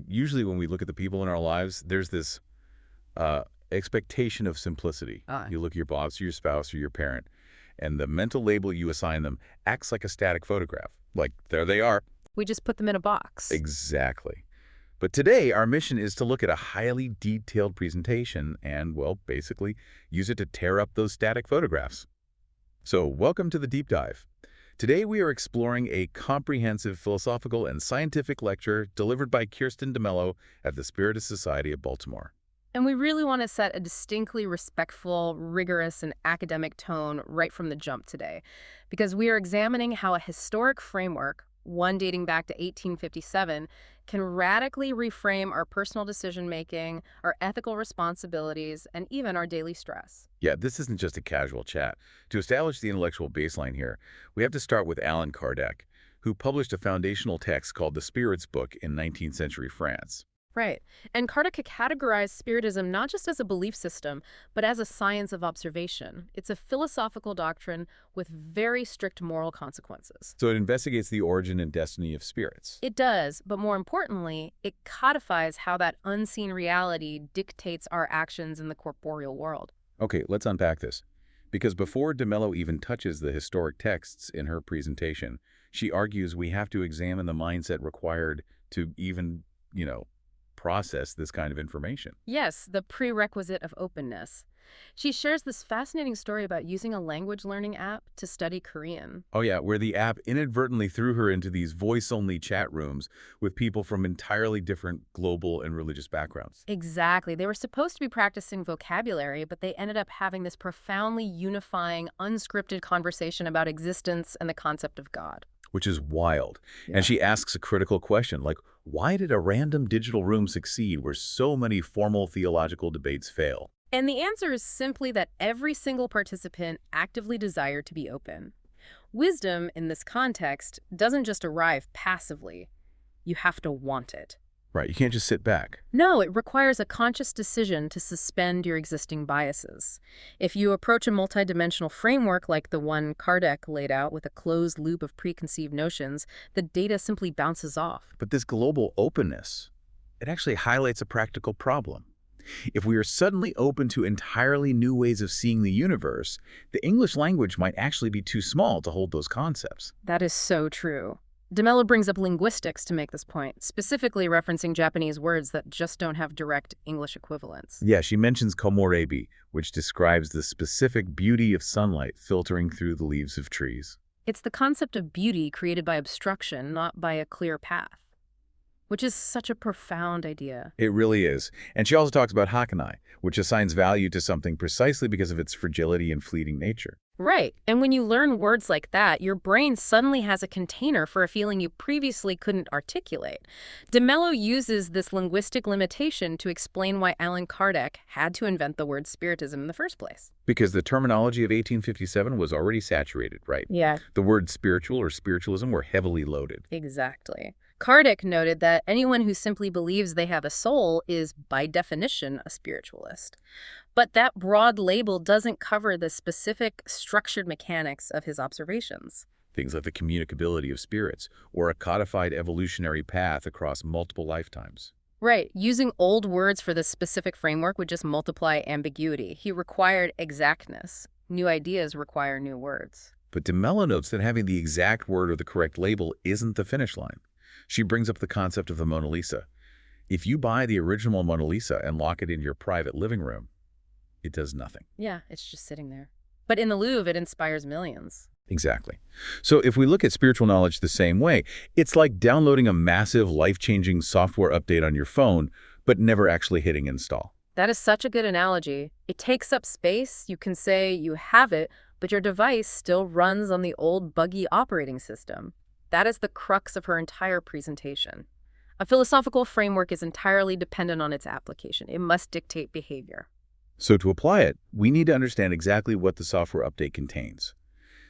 Usually when we look at the people in our lives, there's this expectation of simplicity. Ah, You look at your boss or your spouse or your parent, and the mental label you assign them acts like a static photograph. Like, there they are. we just put them in a box. Exactly. But today, our mission is to look at a highly detailed presentation and, well, basically use it to tear up those static photographs. So, welcome to the deep dive. Today, we are exploring a comprehensive philosophical and scientific lecture delivered by Kirsten DeMelo at the Spiritist Society of Baltimore. And we really want to set a distinctly respectful, rigorous, and academic tone right from the jump today, because we are examining how a historic framework, one dating back to 1857, can radically reframe our personal decision-making, our ethical responsibilities, and even our daily stress. Yeah, this isn't just a casual chat. To establish the intellectual baseline here, we have to start with Allan Kardec, who published a foundational text called the Spirits Book in 19th century France. Right. And Kardec categorized Spiritism not just as a belief system, but as a science of observation. It's a philosophical doctrine with very strict moral consequences. So it investigates the origin and destiny of spirits. It does, but more importantly, it codifies how that unseen reality dictates our actions in the corporeal world. Okay, let's unpack this. Because before DeMelo even touches the historic texts in her presentation, she argues we have to examine the mindset required to even, process this kind of information. Yes, the prerequisite of openness. She shares this fascinating story about using a language learning app to study Korean. Oh yeah, where the app inadvertently threw her into these voice-only chat rooms with people from entirely different global and religious backgrounds. Exactly. They were supposed to be practicing vocabulary, but they ended up having this profoundly unifying, unscripted conversation about existence and the concept of God. Which is wild. Yeah. And she asks a critical question, like, why did a random digital room succeed where so many formal theological debates fail? And the answer is simply that every single participant actively desired to be open. Wisdom, in this context, doesn't just arrive passively. You have to want it. Right, you can't just sit back. No, it requires a conscious decision to suspend your existing biases. If you approach a multidimensional framework like the one Kardec laid out with a closed loop of preconceived notions, the data simply bounces off. But this global openness, it actually highlights a practical problem. If we are suddenly open to entirely new ways of seeing the universe, the English language might actually be too small to hold those concepts. That is so true. DeMelo brings up linguistics to make this point, specifically referencing Japanese words that just don't have direct English equivalents. Yeah, she mentions komorebi, which describes the specific beauty of sunlight filtering through the leaves of trees. It's the concept of beauty created by obstruction, not by a clear path, which is such a profound idea. It really is. And she also talks about hakanai, which assigns value to something precisely because of its fragility and fleeting nature. Right. And when you learn words like that, your brain suddenly has a container for a feeling you previously couldn't articulate. DeMelo uses this linguistic limitation to explain why Allan Kardec had to invent the word Spiritism in the first place. Because the terminology of 1857 was already saturated, right? Yeah. The words spiritual or spiritualism were heavily loaded. Exactly. Kardec noted that anyone who simply believes they have a soul is, by definition, a spiritualist. But that broad label doesn't cover the specific structured mechanics of his observations. Things like the communicability of spirits or a codified evolutionary path across multiple lifetimes. Right. Using old words for this specific framework would just multiply ambiguity. He required exactness. New ideas require new words. But DeMelo notes that having the exact word or the correct label isn't the finish line. She brings up the concept of the Mona Lisa. If you buy the original Mona Lisa and lock it in your private living room, it does nothing. Yeah, it's just sitting there. But in the Louvre, it inspires millions. Exactly. So if we look at spiritual knowledge the same way, it's like downloading a massive, life-changing software update on your phone, but never actually hitting install. That is such a good analogy. It takes up space. You can say you have it, but your device still runs on the old buggy operating system. That is the crux of her entire presentation. A philosophical framework is entirely dependent on its application. It must dictate behavior. So to apply it, we need to understand exactly what the software update contains.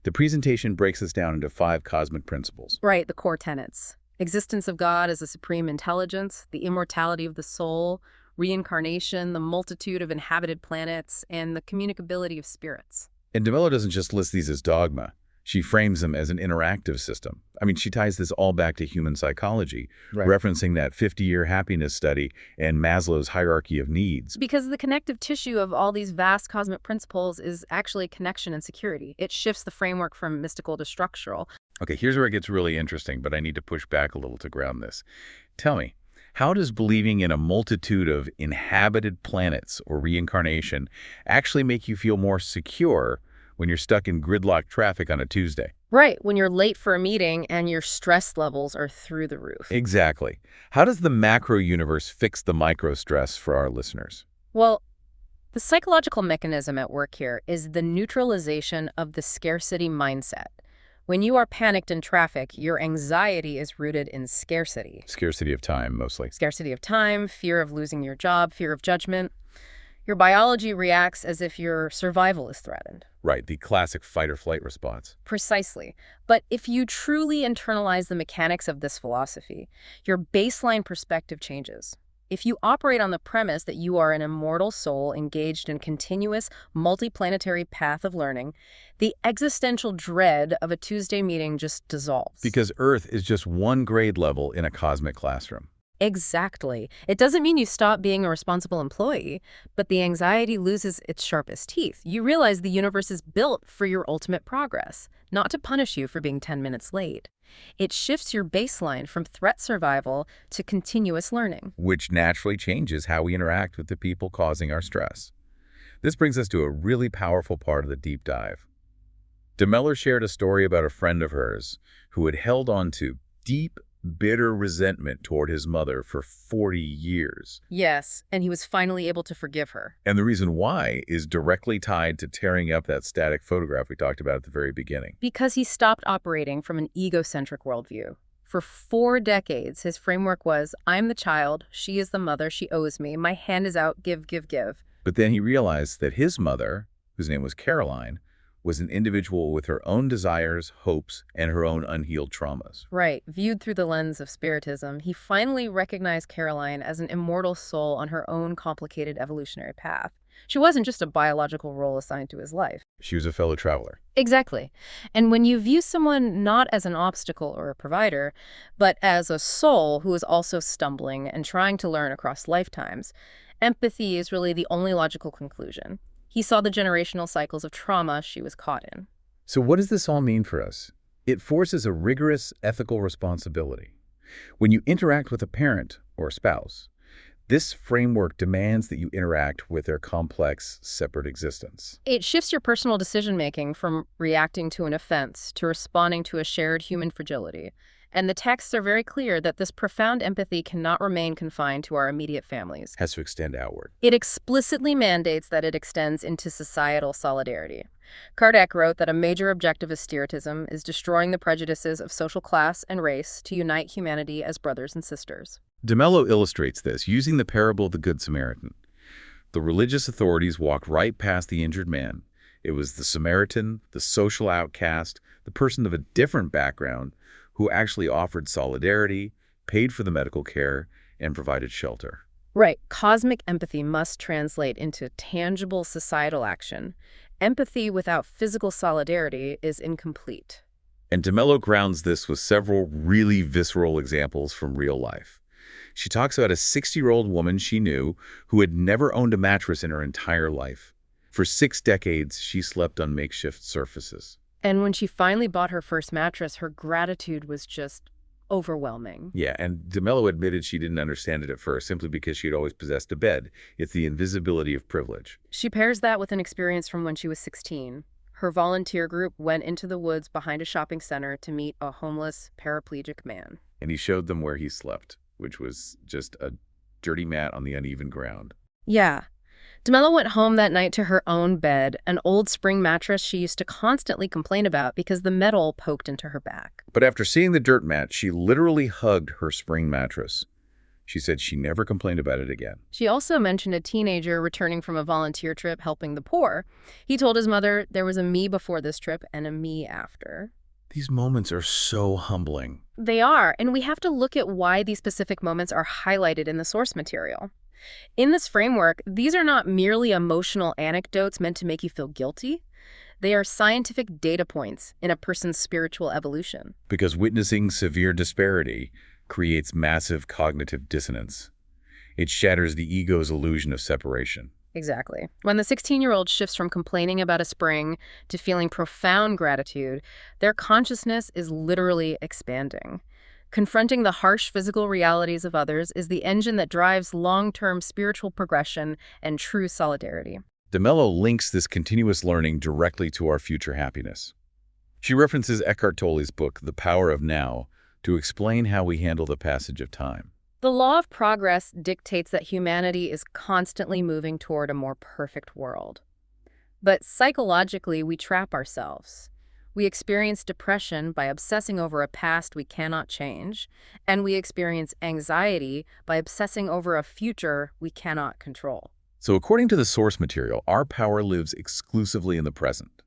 The presentation breaks this down into 5 cosmic principles. Right, the core tenets. Existence of God as a supreme intelligence, the immortality of the soul, reincarnation, the multitude of inhabited planets, and the communicability of spirits. And DeMelo doesn't just list these as dogma. She frames them as an interactive system. I mean, she ties this all back to human psychology, Right. referencing that 50-year happiness study and Maslow's hierarchy of needs. Because the connective tissue of all these vast cosmic principles is actually connection and security. It shifts the framework from mystical to structural. Okay, here's where it gets really interesting, but I need to push back a little to ground this. Tell me, how does believing in a multitude of inhabited planets or reincarnation actually make you feel more secure when you're stuck in gridlock traffic on a Tuesday? Right, when you're late for a meeting and your stress levels are through the roof. Exactly. How does the macro universe fix the micro stress for our listeners? Well, the psychological mechanism at work here is the neutralization of the scarcity mindset. When you are panicked in traffic, your anxiety is rooted in scarcity. Scarcity of time, mostly. Scarcity of time, fear of losing your job, fear of judgment. Your biology reacts as if your survival is threatened. Right, the classic fight or flight response. Precisely. But if you truly internalize the mechanics of this philosophy, your baseline perspective changes. If you operate on the premise that you are an immortal soul engaged in a continuous, multiplanetary path of learning, the existential dread of a Tuesday meeting just dissolves. Because Earth is just one grade level in a cosmic classroom. Exactly. It doesn't mean you stop being a responsible employee, but the anxiety loses its sharpest teeth. You realize the universe is built for your ultimate progress, not to punish you for being 10 minutes late. It shifts your baseline from threat survival to continuous learning. Which naturally changes how we interact with the people causing our stress. This brings us to a really powerful part of the deep dive. DeMelo shared a story about a friend of hers who had held on to deep, bitter resentment toward his mother for 40 years. Yes, and he was finally able to forgive her. And the reason why is directly tied to tearing up that static photograph we talked about at the very beginning. Because he stopped operating from an egocentric worldview. For 4 decades, his framework was, I'm the child, she is the mother, she owes me, my hand is out, give, give, give. But then he realized that his mother, whose name was Caroline, was an individual with her own desires, hopes, and her own unhealed traumas. Right. Viewed through the lens of Spiritism, he finally recognized Caroline as an immortal soul on her own complicated evolutionary path. She wasn't just a biological role assigned to his life. She was a fellow traveler. Exactly. And when you view someone not as an obstacle or a provider, but as a soul who is also stumbling and trying to learn across lifetimes, empathy is really the only logical conclusion. He saw the generational cycles of trauma she was caught in. So what does this all mean for us? It forces a rigorous ethical responsibility. When you interact with a parent or a spouse, this framework demands that you interact with their complex, separate existence. It shifts your personal decision-making from reacting to an offense to responding to a shared human fragility. And the texts are very clear that this profound empathy cannot remain confined to our immediate families. Has to extend outward. It explicitly mandates that it extends into societal solidarity. Kardec wrote that a major objective of Spiritism is destroying the prejudices of social class and race to unite humanity as brothers and sisters. DeMelo illustrates this using the parable of the Good Samaritan. The religious authorities walked right past the injured man. It was the Samaritan, the social outcast, the person of a different background, who actually offered solidarity, paid for the medical care, and provided shelter. Right. Cosmic empathy must translate into tangible societal action. Empathy without physical solidarity is incomplete. And DeMelo grounds this with several really visceral examples from real life. She talks about a 60-year-old woman she knew who had never owned a mattress in her entire life. For 6 decades, she slept on makeshift surfaces. And when she finally bought her first mattress, her gratitude was just overwhelming. Yeah, and DeMelo admitted she didn't understand it at first, simply because she had always possessed a bed. It's the invisibility of privilege. She pairs that with an experience from when she was 16. Her volunteer group went into the woods behind a shopping center to meet a homeless, paraplegic man. And he showed them where he slept, which was just a dirty mat on the uneven ground. Yeah. DeMelo went home that night to her own bed, an old spring mattress she used to constantly complain about because the metal poked into her back. But after seeing the dirt mat, she literally hugged her spring mattress. She said she never complained about it again. She also mentioned a teenager returning from a volunteer trip helping the poor. He told his mother there was a me before this trip and a me after. These moments are so humbling. They are, and we have to look at why these specific moments are highlighted in the source material. In this framework, these are not merely emotional anecdotes meant to make you feel guilty. They are scientific data points in a person's spiritual evolution. Because witnessing severe disparity creates massive cognitive dissonance. It shatters the ego's illusion of separation. Exactly. When the 16-year-old shifts from complaining about a spring to feeling profound gratitude, their consciousness is literally expanding. Confronting the harsh physical realities of others is the engine that drives long-term spiritual progression and true solidarity. DeMelo links this continuous learning directly to our future happiness. She references Eckhart Tolle's book, The Power of Now, to explain how we handle the passage of time. The law of progress dictates that humanity is constantly moving toward a more perfect world. But psychologically, we trap ourselves. We experience depression by obsessing over a past we cannot change, and we experience anxiety by obsessing over a future we cannot control. So according to the source material, our power lives exclusively in the present.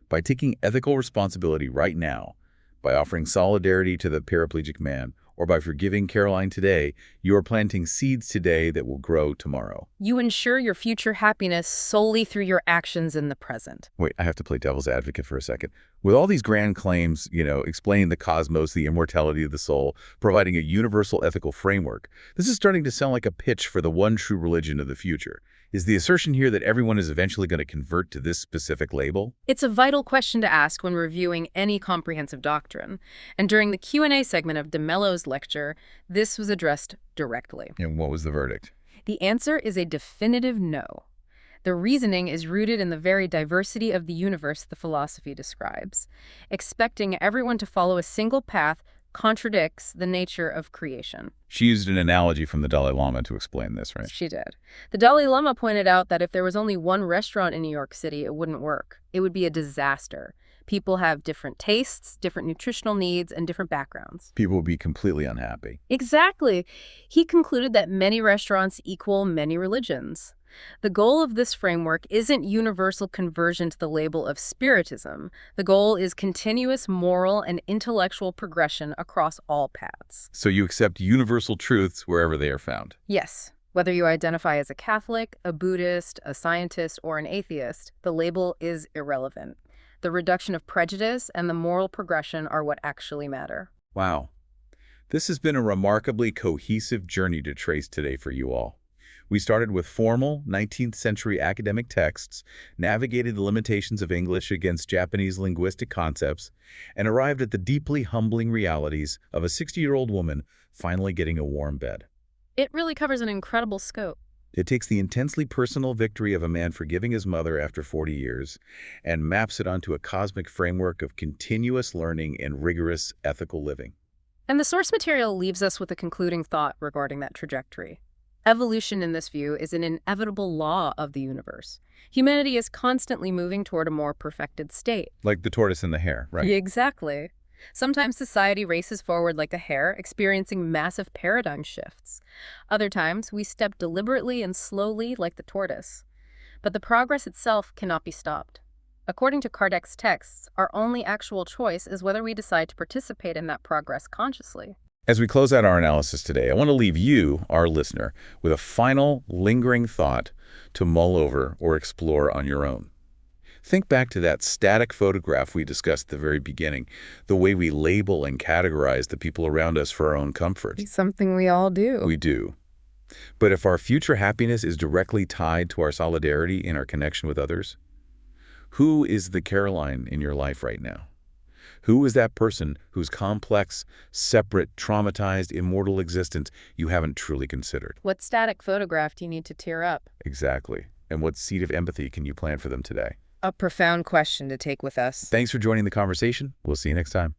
By taking ethical responsibility right now, by offering solidarity to the paraplegic man, or by forgiving Caroline today, you are planting seeds today that will grow tomorrow. You ensure your future happiness solely through your actions in the present. Wait, I have to play devil's advocate for a second. With all these grand claims, explaining the cosmos, the immortality of the soul, providing a universal ethical framework, this is starting to sound like a pitch for the one true religion of the future. Is the assertion here that everyone is eventually going to convert to this specific label? It's a vital question to ask when reviewing any comprehensive doctrine. And during the Q&A segment of DeMelo's lecture, this was addressed directly. And what was the verdict? The answer is a definitive no. The reasoning is rooted in the very diversity of the universe the philosophy describes. Expecting everyone to follow a single path contradicts the nature of creation. She used an analogy from the Dalai Lama to explain this, right? She did. The Dalai Lama pointed out that if there was only one restaurant in New York City, it wouldn't work. It would be a disaster. People have different tastes, different nutritional needs, and different backgrounds. People would be completely unhappy. Exactly. He concluded that many restaurants equal many religions. The goal of this framework isn't universal conversion to the label of Spiritism. The goal is continuous moral and intellectual progression across all paths. So you accept universal truths wherever they are found? Yes. Whether you identify as a Catholic, a Buddhist, a scientist, or an atheist, the label is irrelevant. The reduction of prejudice and the moral progression are what actually matter. Wow. This has been a remarkably cohesive journey to trace today for you all. We started with formal 19th century academic texts, navigated the limitations of English against Japanese linguistic concepts, and arrived at the deeply humbling realities of a 60-year-old woman finally getting a warm bed. It really covers an incredible scope. It takes the intensely personal victory of a man forgiving his mother after 40 years and maps it onto a cosmic framework of continuous learning and rigorous ethical living. And the source material leaves us with a concluding thought regarding that trajectory. Evolution, in this view, is an inevitable law of the universe. Humanity is constantly moving toward a more perfected state. Like the tortoise and the hare, right? Exactly. Sometimes society races forward like the hare, experiencing massive paradigm shifts. Other times, we step deliberately and slowly like the tortoise. But the progress itself cannot be stopped. According to Kardec's texts, our only actual choice is whether we decide to participate in that progress consciously. As we close out our analysis today, I want to leave you, our listener, with a final, lingering thought to mull over or explore on your own. Think back to that static photograph we discussed at the very beginning, the way we label and categorize the people around us for our own comfort. It's something we all do. We do. But if our future happiness is directly tied to our solidarity in our connection with others, who is the Caroline in your life right now? Who is that person whose complex, separate, traumatized, immortal existence you haven't truly considered? What static photograph do you need to tear up? Exactly. And what seed of empathy can you plant for them today? A profound question to take with us. Thanks for joining the conversation. We'll see you next time.